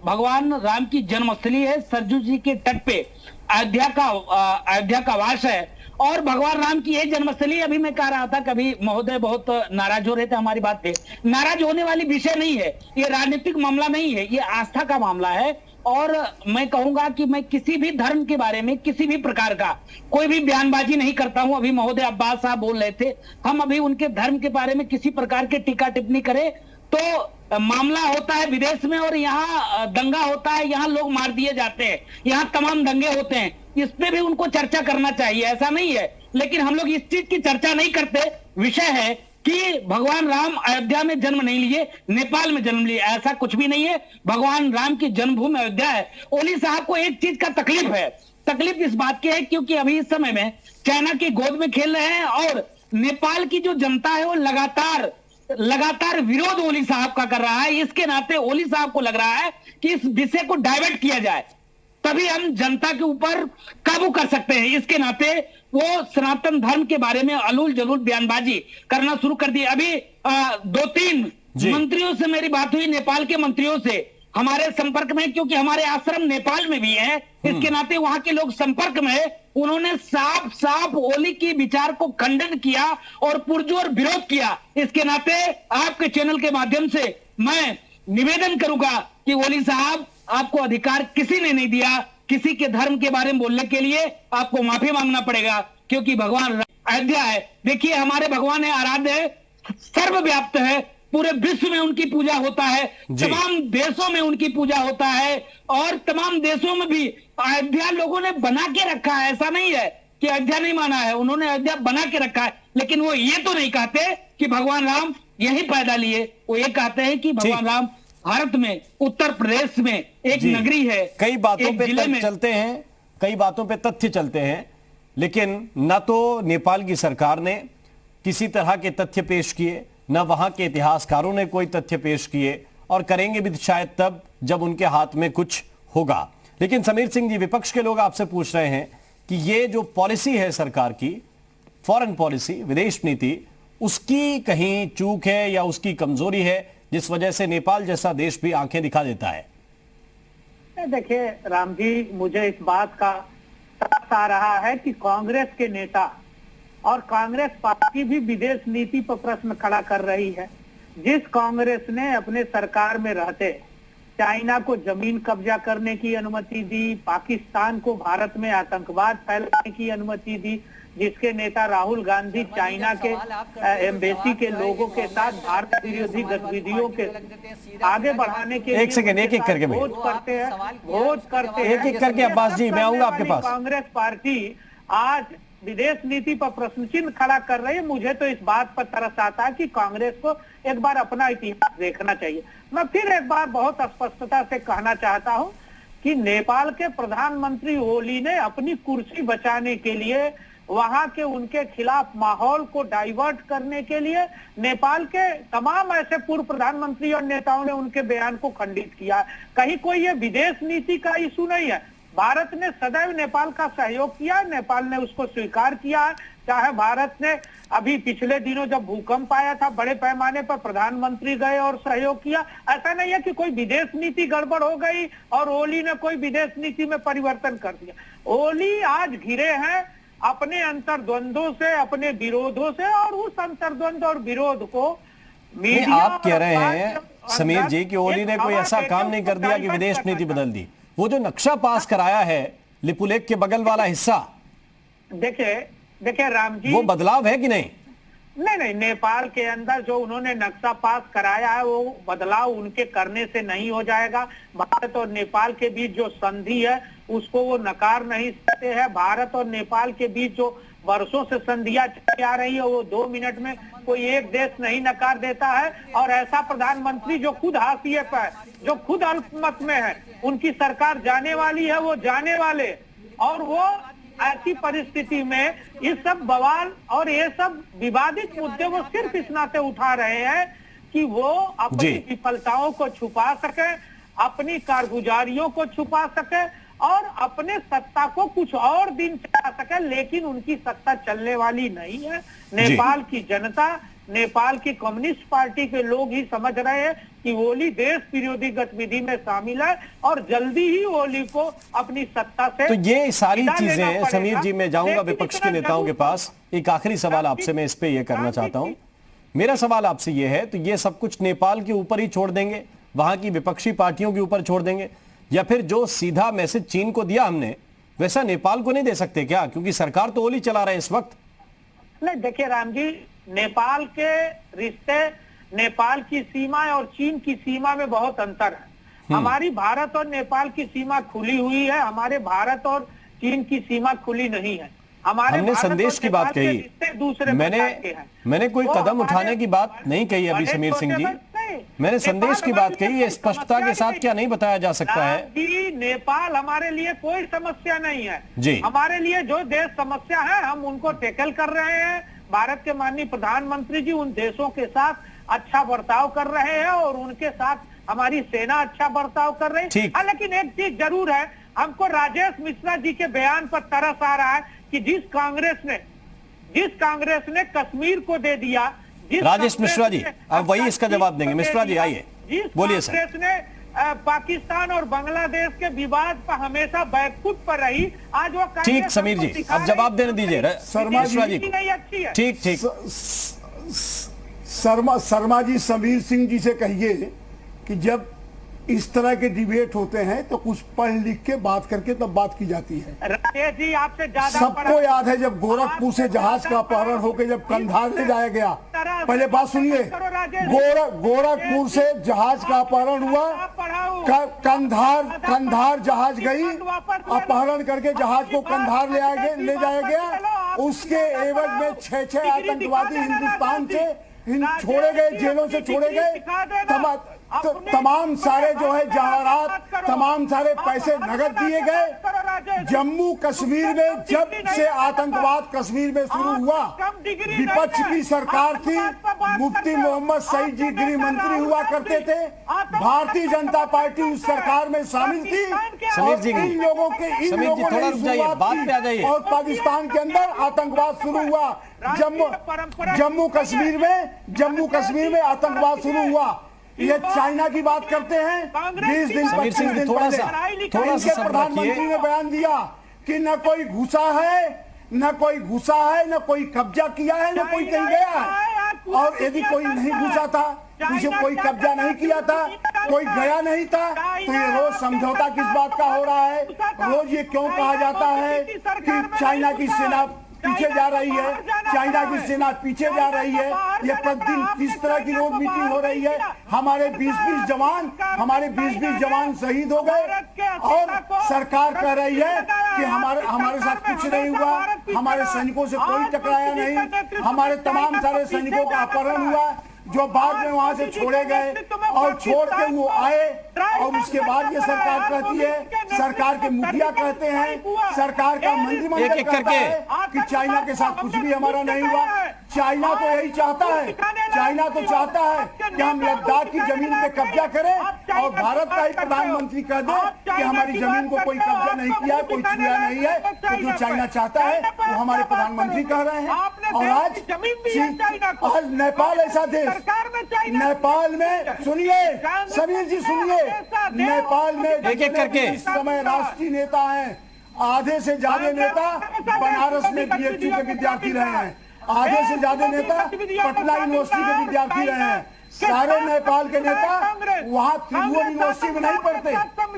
भगवान राम की जन्मस्थली है, सरजू जी के तट पे अयोध्या का वास है और भगवान राम की ये जन्मस्थली। अभी मैं कह रहा था, कभी महोदय बहुत नाराज हो रहे थे हमारी बात पे, नाराज होने वाली विषय नहीं है, ये राजनीतिक मामला नहीं है, ये आस्था का मामला है। और मैं कहूंगा कि मैं किसी भी धर्म के बारे में किसी भी प्रकार का कोई भी बयानबाजी नहीं करता हूं। अभी महोदय अब्बास साहब बोल रहे थे, हम अभी उनके धर्म के बारे में किसी प्रकार के टीका टिप्पणी करें तो मामला होता है विदेश में और यहाँ दंगा होता है, यहाँ लोग मार दिए जाते हैं, यहाँ तमाम दंगे होते हैं, इस पे भी उनको चर्चा करना चाहिए, ऐसा नहीं है। लेकिन हम लोग इस चीज की चर्चा नहीं करते। विषय है कि भगवान राम अयोध्या में जन्म नहीं लिए, नेपाल में जन्म लिए, ऐसा कुछ भी नहीं है। भगवान राम की जन्मभूमि अयोध्या है। ओली साहब को एक चीज का तकलीफ है, तकलीफ इस बात की है क्योंकि अभी इस समय में चाइना की गोद में खेल रहे हैं और नेपाल की जो जनता है वो लगातार लगातार विरोध ओली साहब का कर रहा है, इसके नाते ओली साहब को लग रहा है कि इस विषय को डाइवर्ट किया जाए, तभी हम जनता के ऊपर काबू कर सकते हैं। इसके नाते वो सनातन धर्म के बारे में अलूल जलूल बयानबाजी करना शुरू कर दी। अभी 2-3 मंत्रियों से मेरी बात हुई, नेपाल के मंत्रियों से हमारे संपर्क में, क्योंकि हमारे आश्रम नेपाल में भी है, इसके नाते वहां के लोग संपर्क में है। उन्होंने साफ साफ ओली की विचार को खंडन किया और पुरजोर विरोध किया। इसके नाते आपके चैनल के माध्यम से मैं निवेदन करूंगा कि ओली साहब, आपको अधिकार किसी ने नहीं दिया किसी के धर्म के बारे में बोलने के लिए, आपको माफी मांगना पड़ेगा, क्योंकि भगवान अयोध्या है। देखिए, हमारे भगवान है, आराध्य है, सर्वव्याप्त है, पूरे विश्व में उनकी पूजा होता है, तमाम देशों में उनकी पूजा होता है, और तमाम देशों में भी अयोध्या लोगों ने बना के रखा है। ऐसा नहीं है कि अयोध्या नहीं माना है, उन्होंने अयोध्या बना के रखा है, लेकिन वो ये तो नहीं कहते कि भगवान राम यही पैदा लिए। वो ये कहते हैं कि भगवान राम भारत में, उत्तर प्रदेश में एक नगरी है। कई बातों पे तथ्य चलते हैं, कई बातों पे तथ्य चलते हैं, लेकिन न तो नेपाल की सरकार ने किसी तरह के तथ्य पेश किए, न वहां के इतिहासकारों ने कोई तथ्य पेश किए, और करेंगे भी शायद तब जब उनके हाथ में कुछ होगा। लेकिन समीर सिंह जी, विपक्ष के लोग आपसे पूछ रहे हैं कि ये जो पॉलिसी है सरकार की, फॉरेन पॉलिसी, विदेश नीति, उसकी कहीं चूक है या उसकी कमजोरी है, जिस वजह से नेपाल जैसा देश भी आंखें दिखा देता है। देखिए राम जी, मुझे इस बात का तरस आ रहा है कि कांग्रेस के नेता और कांग्रेस पार्टी भी विदेश नीति पर प्रश्न खड़ा कर रही है। जिस कांग्रेस ने अपने सरकार में रहते चाइना को जमीन कब्जा करने की अनुमति दी, पाकिस्तान को भारत में आतंकवाद फैलाने की अनुमति दी, जिसके नेता राहुल गांधी चाइना के एम्बेसी के लोगों के साथ भारत विरोधी गतिविधियों के आगे बढ़ाने के लिए एक सेकंड, एक-एक करके भोज करते हैं, एक-एक करके अब्बास जी, मैं आऊंगा आपके पास। कांग्रेस पार्टी आज विदेश नीति पर प्रश्न चिन्ह खड़ा कर रही है। मुझे तो इस बात पर तरस आता है कि कांग्रेस को एक बार अपना इतिहास देखना चाहिए। मैं फिर एक बार बहुत स्पष्टता से कहना चाहता हूं कि नेपाल के प्रधानमंत्री ओली ने अपनी कुर्सी बचाने के लिए, वहां के उनके खिलाफ माहौल को डाइवर्ट करने के लिए नेपाल के तमाम ऐसे पूर्व प्रधानमंत्री और नेताओं ने उनके बयान को खंडित किया। कहीं कोई ये विदेश नीति का इशू नहीं है। भारत ने सदैव नेपाल का सहयोग किया, नेपाल ने उसको स्वीकार किया। चाहे भारत ने अभी पिछले दिनों जब भूकंप आया था, बड़े पैमाने पर प्रधानमंत्री गए और सहयोग किया। ऐसा नहीं है कि कोई विदेश नीति गड़बड़ हो गई और ओली ने कोई विदेश नीति में परिवर्तन कर दिया। ओली आज घिरे हैं अपने अंतर्द्वंदों से, अपने विरोधों से, और उस अंतर्द्वंद और विरोध को मीडिया, आप कह रहे हैं समीर जी कि ओली ने कोई ऐसा काम नहीं कर दिया कि विदेश नीति बदल दी। वो जो नक्शा पास कराया है लिपुलेख के बगल वाला हिस्सा, देखिए राम जी, वो बदलाव है कि नहीं? नहीं, नेपाल के अंदर जो उन्होंने नक्शा पास कराया है वो बदलाव उनके करने से नहीं हो जाएगा। भारत और नेपाल के बीच जो संधि है उसको वो नकार नहीं सकते हैं। भारत और नेपाल के बीच जो वर्षों से संधियां चली आ रही है वो 2 मिनट में कोई एक देश नहीं नकार देता है। और ऐसा प्रधानमंत्री जो खुद हाशिए पर है, जो खुद अल्पमत में है, उनकी सरकार जाने वाली है, वो जाने वाले, और वो ऐसी परिस्थिति में ये सब बवाल और ये सब विवादित मुद्दे वो सिर्फ इस नाते उठा रहे हैं कि वो अपनी विफलताओं को छुपा सके, अपनी कारगुजारियों को छुपा सके और अपने सत्ता को कुछ और दिन चला सके। लेकिन उनकी सत्ता चलने वाली नहीं है। नेपाल की जनता, नेपाल की कम्युनिस्ट पार्टी के लोग ही समझ रहे हैं कि ओली देश विरोधी गतिविधि में शामिल है और जल्दी ही ओली को अपनी सत्ता से, तो ये सारी चीजें समीर जी, मैं जाऊंगा विपक्ष के नेताओं के पास। एक आखिरी सवाल आपसे मैं इस पे ये करना चाहता हूं। मेरा सवाल आपसे ये है, तो ये सब कुछ नेपाल के ऊपर ही छोड़ देंगे, वहां की विपक्षी पार्टियों के ऊपर छोड़ देंगे, या फिर जो सीधा मैसेज चीन को दिया हमने वैसा नेपाल को नहीं दे सकते क्या? क्योंकि सरकार तो ओली चला रहे इस वक्त। नहीं, देखिए राम जी, नेपाल के रिश्ते, नेपाल की सीमा और चीन की सीमा में बहुत अंतर है। हमारी भारत और नेपाल की सीमा खुली हुई है, हमारे भारत और चीन की सीमा खुली नहीं है। हमने संदेश की बात कही, मैंने कोई कदम उठाने की बात नहीं कही अभी समीर सिंह जी, मैंने संदेश की बात कही। ये स्पष्टता के साथ क्या नहीं बताया जा सकता है कि नेपाल हमारे लिए कोई समस्या नहीं है जी। हमारे लिए जो देश समस्या है हम उनको टैकल कर रहे हैं। भारत के माननीय प्रधानमंत्री जी उन देशों के साथ अच्छा बर्ताव कर रहे हैं और उनके साथ हमारी सेना अच्छा बर्ताव कर रही है। हाँ, लेकिन एक चीज जरूर है, हमको राजेश मिश्रा जी के बयान पर तरस आ रहा है कि जिस कांग्रेस ने कश्मीर को दे दिया, राजेश मिश्रा जी अब वही इसका जवाब देंगे। मिश्रा जी आइए, बोलिए सर। कांग्रेस ने पाकिस्तान और बांग्लादेश के विवाद पर हमेशा बैकफुट पर रही, आज वो ठीक समीर जी अब जवाब देने दीजिए शर्मा जी को। नहीं अच्छी है। ठीक शर्मा जी समीर सिंह जी से कहिए कि जब इस तरह के डिबेट होते हैं तो कुछ पढ़ लिख के बात करके तब बात की जाती है। राजेश जी आपसे ज्यादा सबको याद है जब गोरखपुर से जहाज का अपहरण होकर जब कंधार ले जाया गया, पहले बात सुनिए, गोरखपुर से जहाज का अपहरण हुआ, कंधार जहाज गई, अपहरण करके जहाज को कंधार ले जाया गया, उसके एवज में 6 आतंकवादी हिंदुस्तान से छोड़े गए, जेलों से छोड़े गए, तमाम सारे जो है जवाहरात, तमाम सारे पैसे नगद दिए गए। जम्मू कश्मीर में जब से आतंकवाद कश्मीर में शुरू हुआ, विपक्ष की सरकार थी, मुफ्ती मोहम्मद सईद जी गृह मंत्री हुआ करते थे, भारतीय जनता पार्टी उस सरकार में शामिल थी। समीर जी इन लोगों ने और पाकिस्तान के अंदर आतंकवाद शुरू हुआ। जम्मू कश्मीर में आतंकवाद शुरू हुआ। ये चाइना की बात करते हैं, 20 दिन 25 दिन पहले प्रधानमंत्री ने बयान दिया कि न कोई घुसा है, न कोई कब्जा किया है, न कोई कहीं गया है। और यदि कोई नहीं घुसा था, कोई कब्जा नहीं किया था, कोई गया नहीं था, तो ये रोज समझौता किस बात का हो रहा है? रोज ये क्यों कहा जाता है कि चाइना की सेना पीछे जा रही है, चाइना की सेना पीछे जा रही है? ये प्रतिदिन किस तरह की रोज मीटिंग हो रही है? हमारे 20-20 जवान शहीद हो गए और सरकार कह रही है कि हमारे साथ कुछ नहीं हुआ, हमारे सैनिकों से कोई टकराया नहीं, हमारे तमाम सारे सैनिकों का अपहरण हुआ जो बाद में वहां से छोड़े गए और छोड़ के वो आए। और उसके बाद ये सरकार कहती है, सरकार के मुखिया कहते हैं, सरकार का मंत्रिमंडल कहता है कि चाइना के साथ कुछ भी हमारा नहीं हुआ। चाइना तो यही चाहता है, चाइना तो चाहता है कि हम लद्दाख की जमीन पे कब्जा करें और भारत का ही प्रधानमंत्री कह दे कि हमारी जमीन को कोई कब्जा नहीं किया, कोई छुआ नहीं है। तो जो चाइना चाहता है वो हमारे प्रधानमंत्री कह रहे हैं। और आज नेपाल ऐसा देश, नेपाल में सुनिए समीर जी सुनिए, नेपाल में एक-एक करके इस समय राष्ट्रीय नेता हैं, आधे से ज्यादा नेता बनारस में बीएचयू के विद्यार्थी रहे हैं, आधे से ज्यादा नेता पटना यूनिवर्सिटी के विद्यार्थी रहे हैं। सारे नेपाल के नेता वहाँ त्रिभुवन यूनिवर्सिटी में नहीं पढ़ते,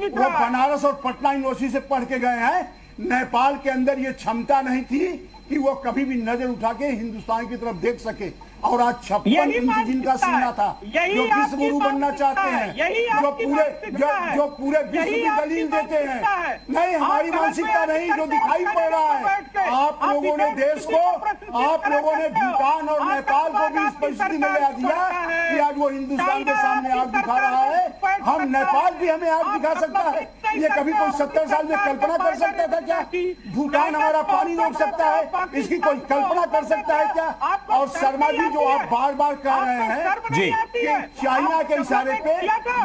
वो बनारस और पटना यूनिवर्सिटी से पढ़ के गए हैं। नेपाल के अंदर ये क्षमता नहीं थी कि वो कभी भी नजर उठा के हिंदुस्तान की तरफ देख सके। और आज 56 इंच जिनका सीना था, जो विश्व गुरु बनना चाहते हैं, जो पूरे विश्व की दलील देते हैं, नहीं हमारी मानसिकता नहीं, जो दिखाई पड़ रहा है। आप लोगों ने देश को, आप लोगों ने भूटान और नेपाल को भी इस परिस्थिति में ले दिया कि आज वो हिंदुस्तान के सामने आग दिखा रहा है। हम नेपाल भी हमें आग दिखा सकता है। ये कभी कोई 70 साल में कल्पना कर सकता था क्या? भूटान हमारा पानी रोक सकता है, इसकी कोई कल्पना कर सकता है क्या? और शर्मा जी जो आप बार बार कह रहे हैं जी कि चाइना के इशारे पे,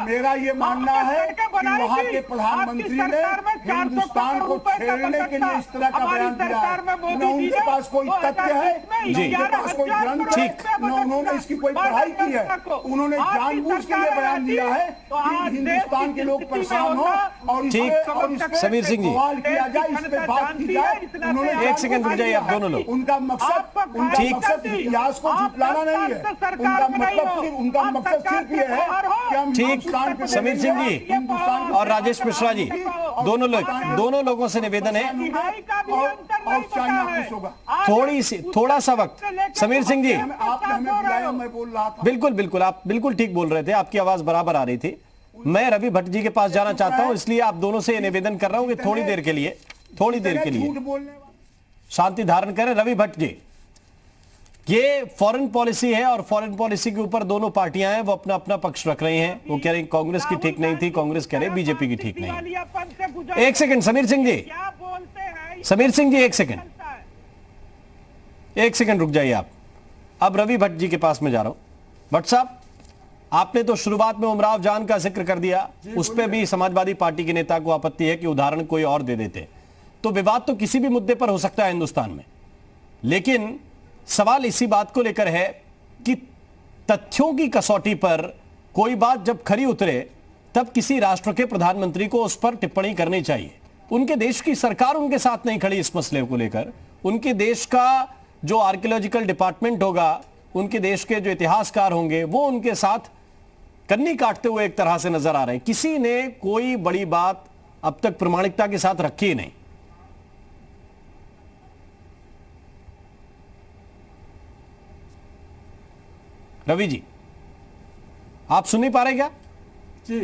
मेरा ये मानना है कि वहाँ के प्रधानमंत्री ने हिंदुस्तान को छेड़ने के लिए इस तरह का बयान दिया है। न उनके पास कोई तथ्य है, न उनके पास कोई ग्रंथ है, न उन्होंने इसकी कोई पढ़ाई की है। उन्होंने जानबूझ के लिए बयान दिया है कि हिंदुस्तान के लोग परेशान हो और समीर सिंह जी सवाल किया जाए, इस पे बात की जाए। उन्होंने एक सेकंड रुक जाइए आप दोनों लोग। उनका मकसद इतिहास को झुटलाना नहीं है, उनका मकसद सिर्फ ये है कि हम ठीक। समीर सिंह जी और राजेश मिश्रा जी दोनों लोगों से निवेदन है, और चाइना खुश होगा। थोड़ा सा वक्त। समीर सिंह जी आपने हमें बुलाया, मैं बोल रहा था। बिल्कुल आप बिल्कुल ठीक बोल रहे थे, आपकी आवाज बराबर आ रही थी। मैं रवि भट्ट जी के पास जाना चाहता हूं, इसलिए आप दोनों से निवेदन कर रहा हूं कि थोड़ी देर के लिए शांति धारण करें। रवि भट्ट जी, ये फॉरेन पॉलिसी है और फॉरेन पॉलिसी के ऊपर दोनों पार्टियां हैं, वो अपना अपना पक्ष रख रही हैं। वो कह रही कांग्रेस की ठीक नहीं थी, कांग्रेस कह रही बीजेपी की ठीक नहीं। एक सेकंड समीर सिंह जी, एक सेकंड रुक जाइए आप। अब रवि भट्ट जी के पास में जा रहा हूं। भट्ट साहब, आपने तो शुरुआत में उमराव जान का जिक्र कर दिया, उस पर भी समाजवादी पार्टी के नेता को आपत्ति है कि उदाहरण कोई और दे देते। तो विवाद तो किसी भी मुद्दे पर हो सकता है हिंदुस्तान में, लेकिन सवाल इसी बात को लेकर है कि तथ्यों की कसौटी पर कोई बात जब खरी उतरे तब किसी राष्ट्र के प्रधानमंत्री को उस पर टिप्पणी करनी चाहिए। उनके देश की सरकार उनके साथ नहीं खड़ी इस मसले को लेकर, उनके देश का जो आर्कियोलॉजिकल डिपार्टमेंट होगा, उनके देश के जो इतिहासकार होंगे, वो उनके साथ कन्नी काटते हुए एक तरह से नजर आ रहे हैं। किसी ने कोई बड़ी बात अब तक प्रामाणिकता के साथ रखी ही नहीं। रवि जी, आप सुन नहीं पा रहे क्या? जी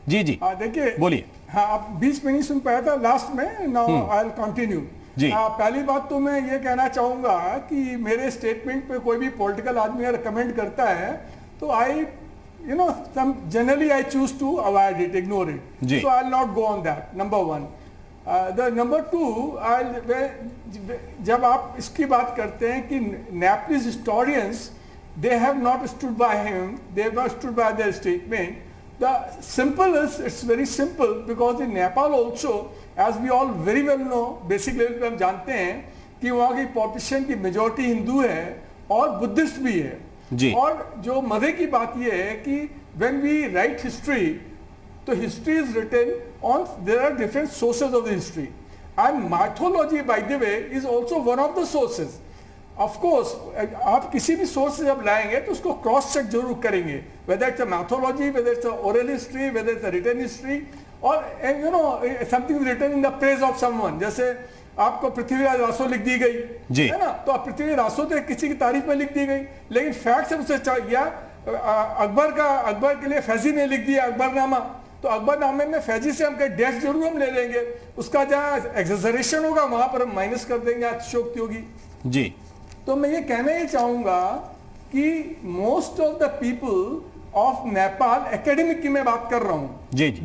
जी जी देखिए, बोलिए। हाँ, आप बीच में नहीं सुन पाया था लास्ट में। Now I will continue. जी। पहली बात तो मैं ये कहना चाहूंगा कि मेरे स्टेटमेंट पे कोई भी पॉलिटिकल आदमी अगर कमेंट करता है तो आई generally I choose to avoid it, ignore it. So I'll not go on that. Number one. The number two, जब आप इसकी बात करते हैं कि Nepalese historians, they have not stood by him, they have not stood by their statement. The simple is, it's very simple, because in Nepal also, as we all very well know, basic level पे हम जानते हैं कि वहाँ की population की majority Hindu है और बुद्धिस्ट भी है। जी। और जो मजे की बात यह है कि when we write history, तो history is written on, there are different sources of the history, and mythology by the way is also one of the sources. Of course, आप किसी भी source से जब लाएंगे तो उसको cross check जरूर करेंगे, whether it's a mythology, whether it's a oral history, whether it's a written history, or you know something written in the praise of someone. जैसे आपको पृथ्वीराज रासो लिख दी गई है ना, तो आप पृथ्वीराज रासो तो किसी की तारीफ में लिख दी गई, लेकिन फैक्ट से उसे या अकबर के लिए फैजी ने लिख दिया अकबरनामा, तो अकबरनामे में फैजी से हम कहीं डेथ जरूर हम ले लेंगे, उसका जहाँ एक्सेजरेशन होगा वहां पर हम माइनस कर देंगे अतिशयोक्ति होगी। जी। तो मैं ये कहना ही चाहूंगा कि most of the people of Nepal, academic की मैं बात कर रहा हूँ,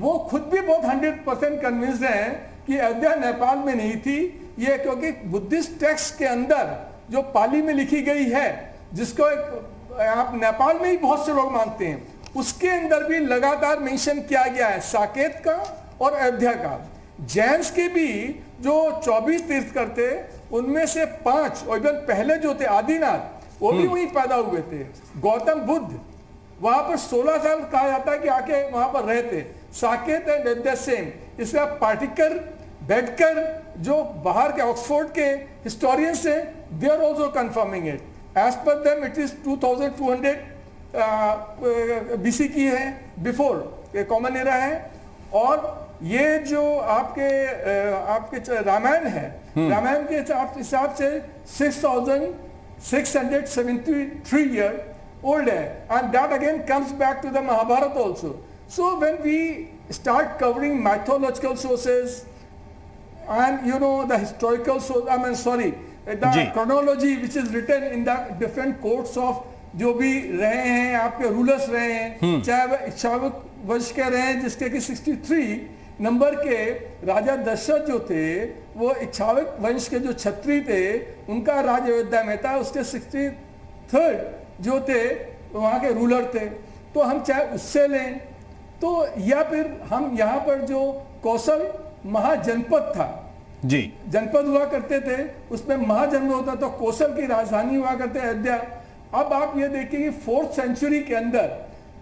वो खुद भी बहुत 100% कन्विंस्ड हैं कि अयोध्या नेपाल में नहीं थी, ये क्योंकि बुद्धिस्ट टेक्स्ट के अंदर जो पाली में लिखी गई है, जिसको आप नेपाल में ही बहुत से लोग मानते हैं, उसके अंदर भी लगातार मेंशन किया गया है साकेत का और अयोध्या का। जैन्स के भी जो 24 तीर्थकर थे, उनमें से 5 और इवन पहले जो थे आदिनाथ, वो भी वहीं पैदा हुए थे। गौतम बुद्ध वहां पर 16 साल कहा जाता है कि आके वहां पर रहते। Saket and Ayodhya same. इसका पार्टिकर बेडकर जो बाहर के ऑक्सफोर्ड के हिस्टोरियंस हैं, they are also confirming it. As per them it is 2200 BC की है, बिफोर कॉमन एरा है। और ये जो आपके रामायण है, रामायण के हिसाब से 6673 ईयर old है, and that again comes back to the Mahabharata also. So when we start covering mythological sources and you know the historical source, the chronology which is written in the different courts of जो भी रहे हैं आपके rulers रहे हैं, चाहे वह इक्ष्वाकु वंश के रहे हैं, जिसके कि 63 नंबर के राजा दशरथ जो थे, वो इक्ष्वाकु वंश के जो क्षत्रिय थे, उनका राज अयोध्या में था, उसके 63rd जो थे वहाँ के रूलर थे। तो हम चाहे उससे लें तो, या फिर हम यहाँ पर जो कौशल महाजनपद था, जी जनपद हुआ करते थे, उसमें महाजन्म होता था, कौशल की राजधानी हुआ करते अयोध्या। अब आप ये देखिए कि 4th सेंचुरी के अंदर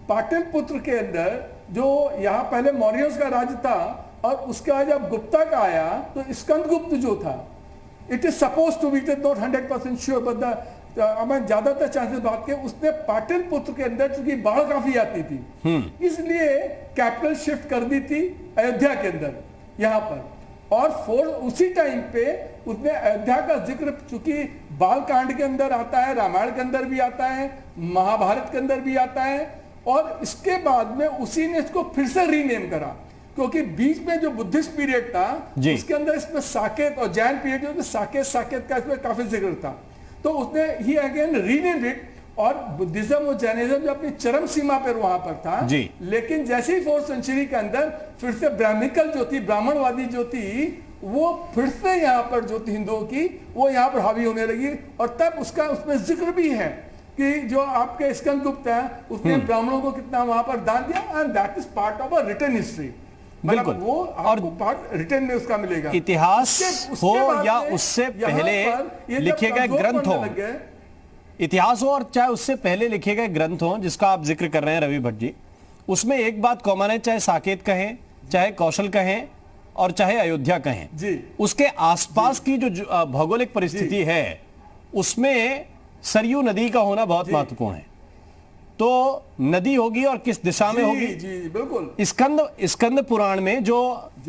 पाटलिपुत्र के अंदर जो यहाँ पहले मौर्यों का राज था, और उसके बाद जब गुप्ता का आया तो स्कंदगुप्त जो था, it is suppose to be, it is not 100% sure, but हमें ज्यादातर चांसेस बात के, उसने पाटलिपुत्र के अंदर चूंकि बाढ़ काफी आती थी, इसलिए कैपिटल शिफ्ट कर दी थी अयोध्या के अंदर यहाँ पर। और उसी टाइम पे उसने अयोध्या का जिक्र चूंकि बाल कांड के अंदर आता है, रामायण के अंदर भी आता है, महाभारत के अंदर भी आता है, और इसके बाद में उसी ने इसको फिर से रीनेम करा, क्योंकि बीच में जो बुद्धिस्ट पीरियड था उसके अंदर इसमें साकेत, और जैन पीरियड में साकेत का इसमें काफी जिक्र था, तो उसने ही अगेन रीनेम्ड इट। और बुद्धिज्म और जैनिज्म जो अपनी चरम सीमा पर वहां पर था, लेकिन जैसे ही 4th सेंचुरी के अंदर फिर से ब्राह्मिकल जो थी, ब्राह्मणवादी जो थी, वो फिर से यहाँ पर जो थी हिंदुओं की, वो यहाँ पर हावी होने लगी, और तब उसका उसमें जिक्र भी है कि जो आपके स्कंदगुप्त है उसने ब्राह्मणों को कितना वहां पर दान दिया, and that is part of a written history. बिल्कुल, वो आपको पार्ट रिटन में उसका मिलेगा। इतिहास उसके हो बाद या में उससे यहाँ पहले पर ये जब लिखे गए कमजोर ग्रंथ पड़ने हो, लग गए, इतिहास हो और चाहे उससे पहले लिखे गए ग्रंथ हो जिसका आप जिक्र कर रहे हैं रवि भट्ट जी, उसमें एक बात कॉमन है, चाहे साकेत कहें, चाहे कौशल कहें और चाहे अयोध्या कहें जी, उसके आसपास की जो भौगोलिक परिस्थिति है उसमें सरयू नदी का होना बहुत महत्वपूर्ण है। तो नदी होगी और किस दिशा में होगी? जी बिल्कुल। स्कंद पुराण में जो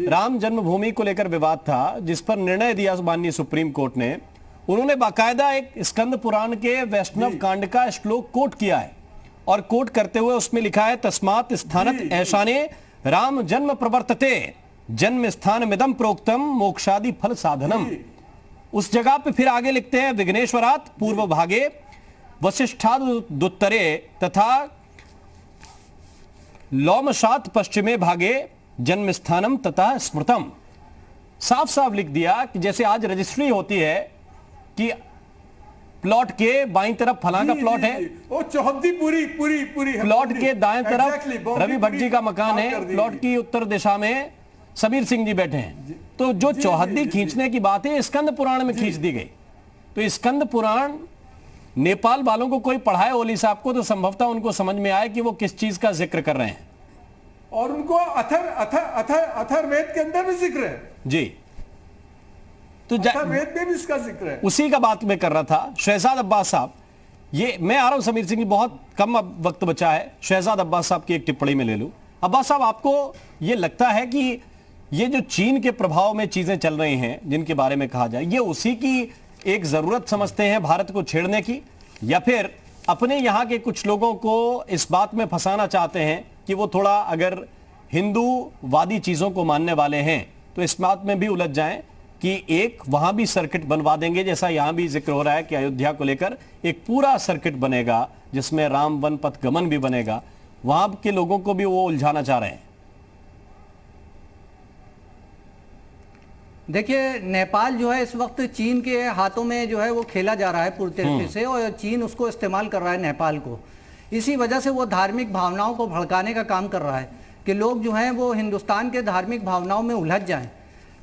राम जन्मभूमि को लेकर विवाद था, जिस पर निर्णय दिया माननीय सुप्रीम कोर्ट ने, उन्होंने बाकायदा एक स्कंद पुराण के वैष्णव कांड का श्लोक कोट किया है और कोट करते हुए उसमें लिखा है, तस्मात् स्थानत ऐशाने राम जन्म प्रवर्तते जन्म स्थान मिदम प्रोक्तम मोक्षादि फल साधनम। उस जगह पे फिर आगे लिखते हैं, विघ्नेश्वरात पूर्व भागे वशिष्ठादुत्तरे तथा लौमशात पश्चिमे भागे जन्म स्थानम तथा स्मृतम। साफ साफ लिख दिया कि जैसे आज रजिस्ट्री होती है कि प्लॉट के बाईं तरफ फलां का प्लॉट है, वो चौहद्दी पूरी प्लॉट के दाएं तरफ रवि भट्ट जी का मकान है, प्लॉट की उत्तर दिशा में सबीर सिंह जी बैठे हैं। तो जो चौहद्दी खींचने की बात है स्कंद पुराण में खींच दी गई। तो स्कंद पुराण नेपाल वालों को कोई पढ़ाए ओली साहब को तो संभवतः उनको समझ में आए कि वो किस चीज का जिक्र कर रहे हैं, और उनको अथर्ववेद के अंदर भी जिक्र है जी। तो अथर्ववेद में भी इसका जिक्र है। उसी का बात मैं कर रहा था। शहजाद अब्बास साहब, ये मैं आ रहा हूं समीर सिंह जी, बहुत कम वक्त बचा है, शहजाद अब्बास साहब की एक टिप्पणी में ले लूं। अब्बास साहब, आपको ये लगता है कि ये जो चीन के प्रभाव में चीजें चल रही हैं जिनके बारे में कहा जाए, ये उसी की एक जरूरत समझते हैं भारत को छेड़ने की, या फिर अपने यहां के कुछ लोगों को इस बात में फंसाना चाहते हैं कि वो थोड़ा अगर हिंदूवादी चीजों को मानने वाले हैं तो इस बात में भी उलझ जाएं कि एक वहां भी सर्किट बनवा देंगे, जैसा यहां भी जिक्र हो रहा है कि अयोध्या को लेकर एक पूरा सर्किट बनेगा जिसमें राम वन पथ गमन भी बनेगा, वहां के लोगों को भी वो उलझाना चाह रहे हैं। देखिए, नेपाल जो है इस वक्त चीन के हाथों में जो है वो खेला जा रहा है पूरी तरीके से, और चीन उसको इस्तेमाल कर रहा है नेपाल को। इसी वजह से वो धार्मिक भावनाओं को भड़काने का काम कर रहा है कि लोग जो हैं वो हिंदुस्तान के धार्मिक भावनाओं में उलझ जाएं।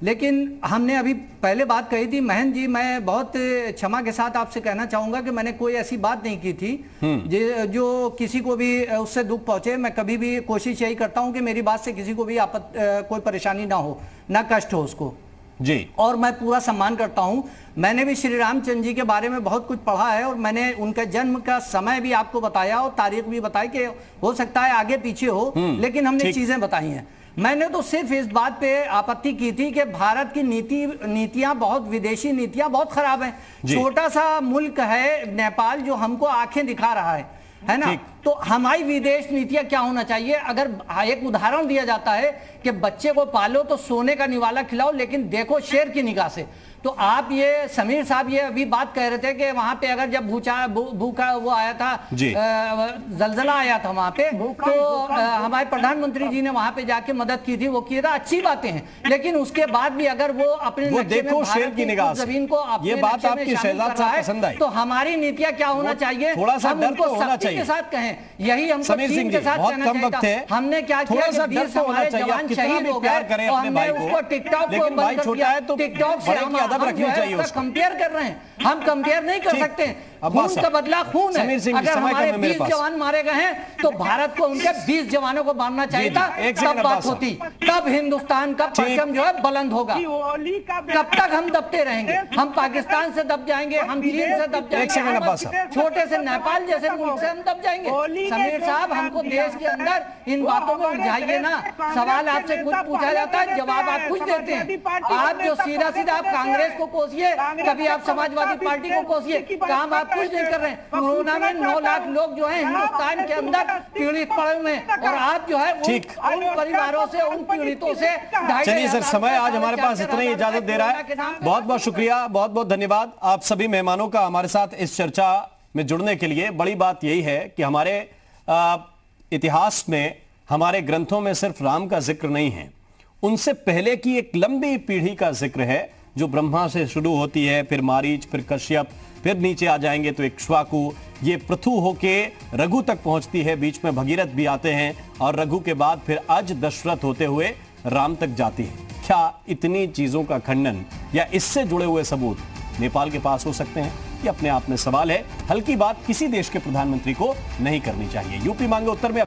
लेकिन हमने अभी पहले बात कही थी, महेंद्र जी, मैं बहुत क्षमा के साथ आपसे कहना चाहूँगा कि मैंने कोई ऐसी बात नहीं की थी जो किसी को भी उससे दुख पहुँचे। मैं कभी भी कोशिश यही करता हूँ कि मेरी बात से किसी को भी कोई परेशानी ना हो, ना कष्ट हो उसको जी, और मैं पूरा सम्मान करता हूं। मैंने भी श्री रामचंद्र जी के बारे में बहुत कुछ पढ़ा है और मैंने उनके जन्म का समय भी आपको बताया और तारीख भी बताई कि हो सकता है आगे पीछे हो, लेकिन हमने चीजें बताई हैं। मैंने तो सिर्फ इस बात पे आपत्ति की थी कि भारत की नीतियां बहुत, विदेशी नीतियां बहुत खराब हैं। छोटा सा मुल्क है नेपाल जो हमको आंखें दिखा रहा है ना। तो हमारी विदेश नीतियां क्या होना चाहिए? अगर एक उदाहरण दिया जाता है कि बच्चे को पालो तो सोने का निवाला खिलाओ, लेकिन देखो शेर की निगाह से। तो आप ये समीर साहब ये अभी बात कह रहे थे कि वहां पे अगर जब भूखा वो आया था, जलजला आया था वहां पे, तो हमारे प्रधानमंत्री जी ने वहां पे जाके मदद की थी, वो किया था, अच्छी बातें हैं। लेकिन उसके बाद भी अगर वो अपने देखो शेर की निगाह से जमीन को ये बात आपकी शहजाद साहब पसंद आई, तो हमारी नीतियां क्या होना चाहिए? थोड़ा सा डर तो होना चाहिए के साथ कहें, यही हमको समीर सिंह जी, बहुत कम वक्त है, हमने क्या किया कि 20 हमारे जवान शहीद हो गए और हमने उसको टिकटॉक को बंद कर दिया। टिकटॉक से हम कंपेयर कर रहे हैं, हम कंपेयर नहीं कर सकते। खून का बदला खून है। अगर हमारे 20 जवान मारे गए हैं तो भारत को उनके 20 जवानों को मारना चाहिए था, तब बात होती, तब हिंदुस्तान का परचम जो है बुलंद होगा। कब तक हम दबते रहेंगे? हम पाकिस्तान से दब जाएंगे, हम चीन से दब जाएंगे, छोटे से नेपाल जैसे मुल्क से हम दब जाएंगे। समीर साहब, हमको देश के अंदर इन बातों को उलझाइए ना। सवाल आपसे कुछ पूछा जाता है, जवाब आप कुछ देते हैं। आप जो सीधा सीधा आप कांग्रेस को कोसिए, कभी आप समाजवादी पार्टी को कोसिए, काम आप कुछ नहीं कर रहे हैं। कोरोना में 9 लाख लोग जो है हिंदुस्तान के अंदर पीड़ित पड़े हुए हैं, और आप जो है उन परिवारों से, उन पीड़ितों से। चलिए सर, समय आज हमारे पास इतना ही इजाजत दे रहा है। बहुत बहुत शुक्रिया, बहुत बहुत धन्यवाद आप सभी मेहमानों का हमारे साथ इस चर्चा में जुड़ने के लिए। बड़ी बात यही है कि हमारे इतिहास में, हमारे ग्रंथों में सिर्फ राम का जिक्र नहीं है, उनसे पहले की एक लंबी पीढ़ी का जिक्र है जो ब्रह्मा से शुरू होती है, फिर मारीच, फिर कश्यप, फिर नीचे आ जाएंगे तो इक्ष्वाकु, ये पृथु होके रघु तक पहुंचती है, बीच में भगीरथ भी आते हैं और रघु के बाद फिर अज दशरथ होते हुए राम तक जाती है। क्या इतनी चीजों का खंडन या इससे जुड़े हुए सबूत नेपाल के पास हो सकते हैं? ये अपने आप में सवाल है। हल्की बात किसी देश के प्रधानमंत्री को नहीं करनी चाहिए। यूपी मांगे उत्तर में